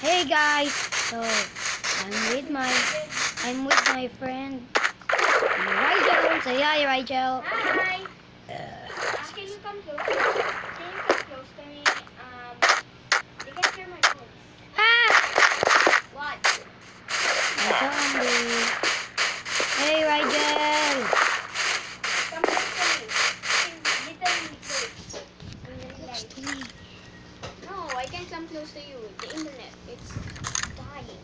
Hey guys, so I'm with my friend Rigel. Say hi, Rigel. Hi. Can you come close? Can you come close to me? They can hear my voice. Ah, What? a zombie. Hey Rigel. Come close to me. Literally close. In the light. To me. No, I can't come close to you. The internet, it's dying.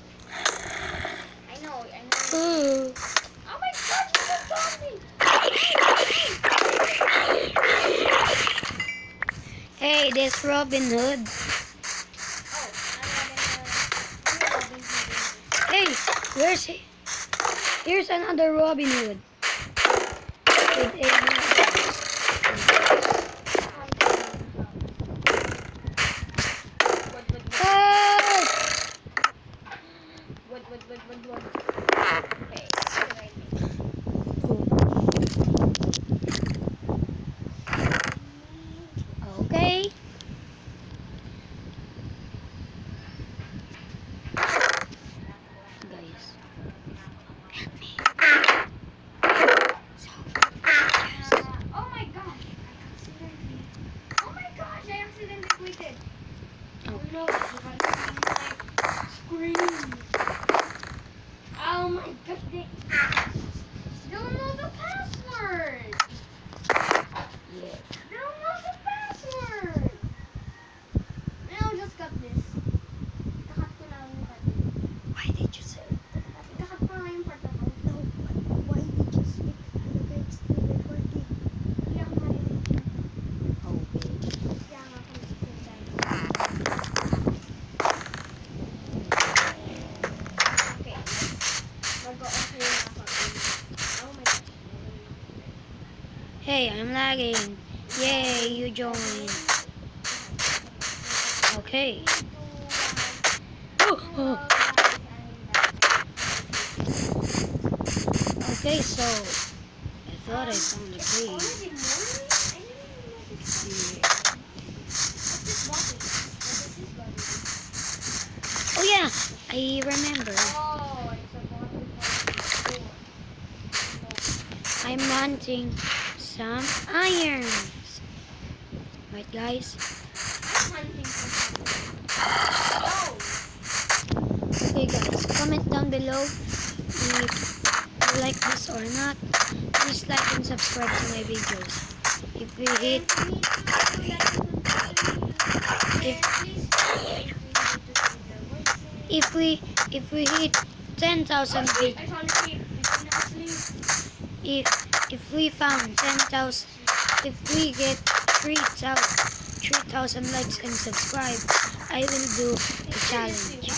I know. Ooh. Oh my God, you're a zombie. Hey, this Robin Hood. Oh, I'm Robin Hood. Hey, where's he? Here's another Robin Hood. With Oh! What? Okay, what I think. Okay. Guys. Help me. So, Oh my gosh, oh my gosh, I accidentally quitted. Oh no, I scream. Oh my gosh, they don't know the password. yeah. They don't know the password. I'll just cut this. Kakat ko lang yung part. Why did you say Kakat ko lang yung part na to. no? Why did you speak against the recording? Hindi ako marinig. Okay. Kaya nga ako nagsisilay. Okay. Mag-o-okay na ako. Oh my gosh. Hey, I'm lagging. Yay, you joined. Okay. Oh. Okay, so I thought I found a cave. Oh yeah, I remember. I'm hunting some irons. Right, guys? Okay, guys, comment down below if you like this or not. Please like and subscribe to my videos. If we hit if we hit 10,000 if we found 10,000 if we get 3,000 likes and subscribe, I will do a challenge.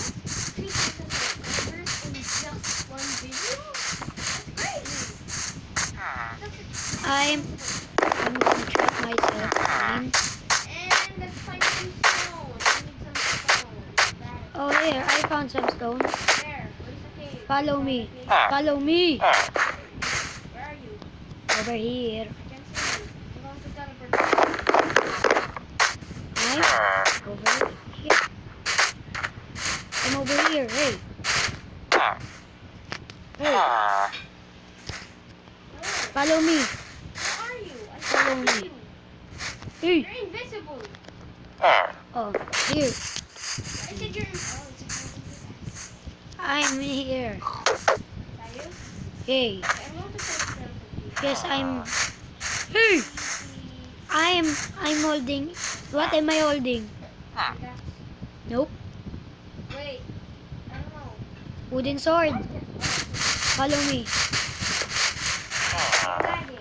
I'm going to trap myself in. Oh, here, I found some stone. Follow me. Follow me. Where are you? Over here. I can see you. I'm going to teleport. I'm over here. I'm over here. Hey. Hey. Follow me. Where are you? I Follow can't see me. you. Hey. You're invisible. Oh, here. I said you're invisible. I'm here. Are you? Hey. I'm going to teleport. Yes, I'm. Hey. I'm holding. What am I holding? Nope. Wait. I don't know. Wooden sword. Follow me. Lagging.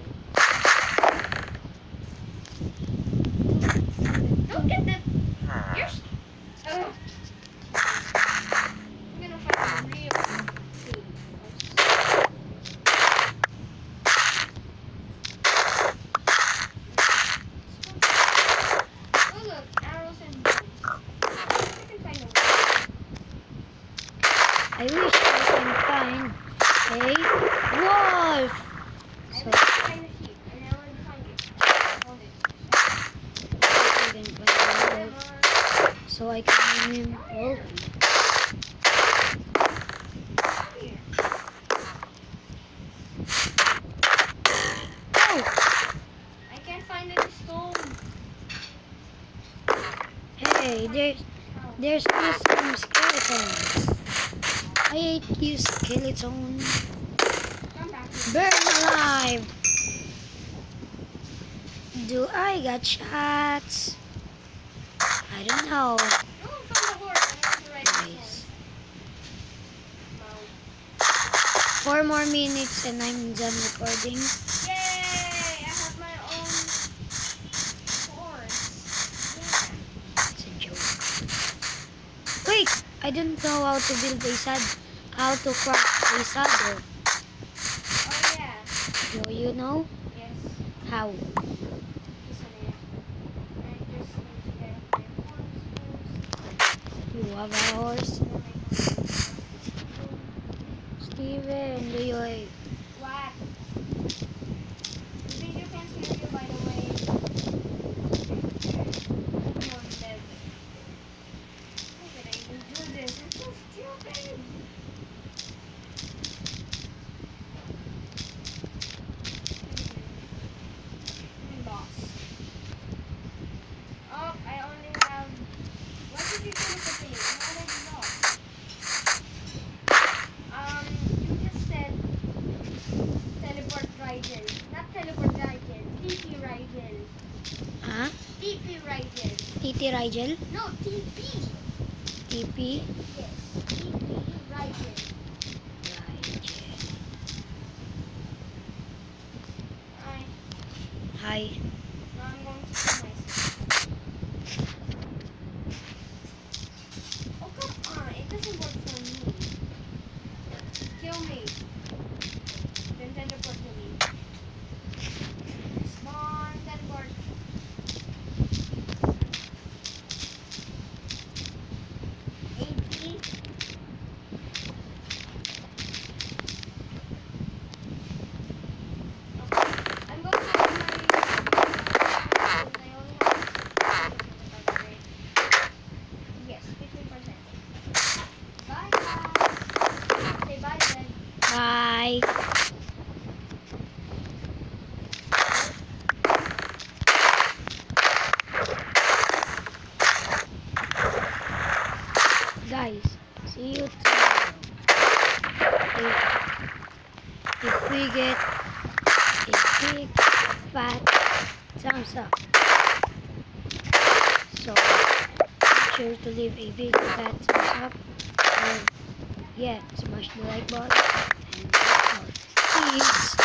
Don't get that. You're. I'm gonna find a real cave. Oh look, arrows and bones. I can find a way. I wish I can find a wolf. I So wish I could find a sheep, and I would find it. Hold it. I can find a wolf. So I can name him Wolfie. Hey, there's this skeleton. I hate you, skeleton. Come back here. Burn alive. Do I got shots? I don't know. No, from the horse. I have to write this Nice. one. 4 more minutes and I'm done recording. Yay! I have my own horse. It's a joke. Wait, I don't know how to build a how to craft a saddle. Oh yeah. Do you know Yes. how? Listen here. I just need to get my horse first. You have a horse? Steven, do you have? What? The video can't hear you, by the way. Come on, Dev. How can I even do this? It's so stupid. Lost. Oh, I only have. What did you do with the thing? I already lost. You just said teleport Raiden. Not teleport Raiden. TP Raiden. Huh? TP Raiden. TT Rigel? No, TP. TP? Yes. TP Raiden. Rigel. Alright. Hi. Now I'm going to kill myself. Oh, come on. It doesn't work for me. Kill me. Then teleport to me. Spawn, teleport. 80. I'm going to have my. I only have 15%. Yes, 15%. Bye, guys. Say bye, then. Bye. Guys, see you tomorrow. If we get a big fat thumbs up. So make sure to leave a big fat thumbs up. And yeah, smash the like button. And peace.